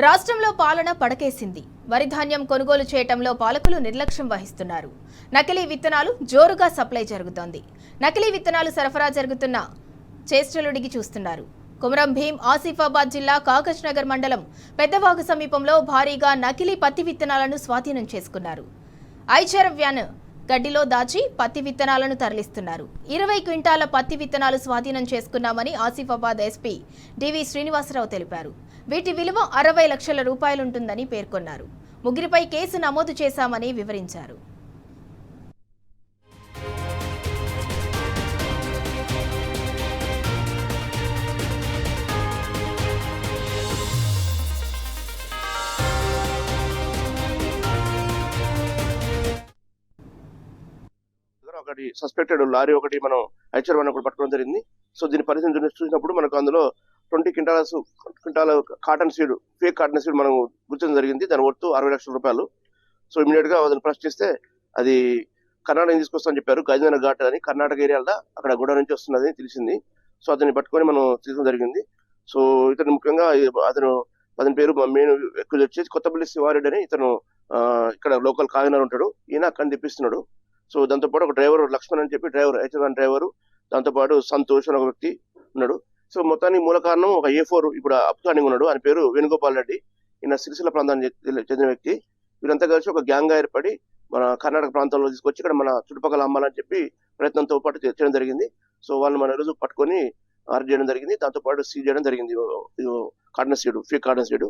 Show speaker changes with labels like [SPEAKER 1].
[SPEAKER 1] రాష్ట్రంలో పాలన పడకేసింది. వరి ధాన్యం కొనుగోలు చేయటంలో పాలకులు నిర్లక్ష్యం వహిస్తున్నారు. నకిలీ విత్తనాలు జోరుగా సప్లై జరుగుతోంది. నకిలీ విత్తనాలు సరఫరా జరుగుతున్న చేష్టలుడికి చూస్తున్నారు. కుమరం భీం ఆసిఫాబాద్ జిల్లా కాగజ్ నగర్ మండలం పెద్దవాగు సమీపంలో భారీగా నకిలీ పత్తి విత్తనాలను స్వాధీనం చేసుకున్నారు. ఐచర్ వ్యాన్ గడ్డిలో దాచి పత్తి విత్తనాలను తరలిస్తున్నారు. 20 క్వింటాల పత్తి విత్తనాలు స్వాధీనం చేసుకున్నామని ఆసిఫాబాద్ ఎస్పీ డివి శ్రీనివాసరావు తెలిపారు. వీటి విలువ 60 లక్షల రూపాయలుంటుందని పేర్కొన్నారు. ముగ్గురిపై కేసు నమోదు చేశామని వివరించారు.
[SPEAKER 2] ఒకటి సస్పెక్టెడ్ లారీ ఒకటి మనం ఐచర్ వన్ ఒకటి పట్టుకోవడం జరిగింది. సో దీని పరిస్థితి చూసినప్పుడు మనకు అందులో 20 క్వింటాల cotton seed, fake cotton seed మనం గుర్తించడం జరిగింది. దాని వర్త్ 60 లక్షల రూపాయలు. సో ఇమీడియట్ గా అతను ప్రశ్న చేస్తే అది కర్ణాటక తీసుకొస్తామని చెప్పారు. గజనగర్ ఘాట్ అని కర్ణాటక ఏరియాలో అక్కడ గుడ నుంచి వస్తున్నది తెలిసింది. సో అతన్ని పట్టుకొని మనం తీసుకోవడం జరిగింది. సో ఇతను ముఖ్యంగా అతని పేరు మెయిన్ ఎక్కువ వచ్చేసి కొత్తపల్లి శివారెడ్డి అని ఇతను ఇక్కడ లోకల్ కాకినాడ ఉంటాడు. ఈయన అక్కడ తెప్పిస్తున్నాడు. సో దాంతోపాటు ఒక డ్రైవర్ లక్ష్మణ్ అని చెప్పి హెచ్ఎన్ డ్రైవరు, దాంతోపాటు సంతోష్ అని ఒక వ్యక్తి ఉన్నాడు. సో మొత్తానికి మూల కారణం ఒక A4 ఇప్పుడు అప్స్టాండింగ్ ఉన్నాడు. ఆయన పేరు వేణుగోపాల్ రెడ్డి. ఈయన సిరిసిల్ల ప్రాంతానికి చెందిన వ్యక్తి. వీరంతా కలిసి ఒక గ్యాంగ్ గా ఏర్పడి మన కర్ణాటక ప్రాంతంలో తీసుకొచ్చి ఇక్కడ మన చుట్టుపక్కల అమ్మాలని చెప్పి ప్రయత్నంతో పాటు చేయడం జరిగింది. సో వాళ్ళని మన రోజు పట్టుకొని అరెస్ట్ చేయడం జరిగింది. దాంతో పాటు సీజ్ చేయడం జరిగింది. Cotton seed, fake cotton seed.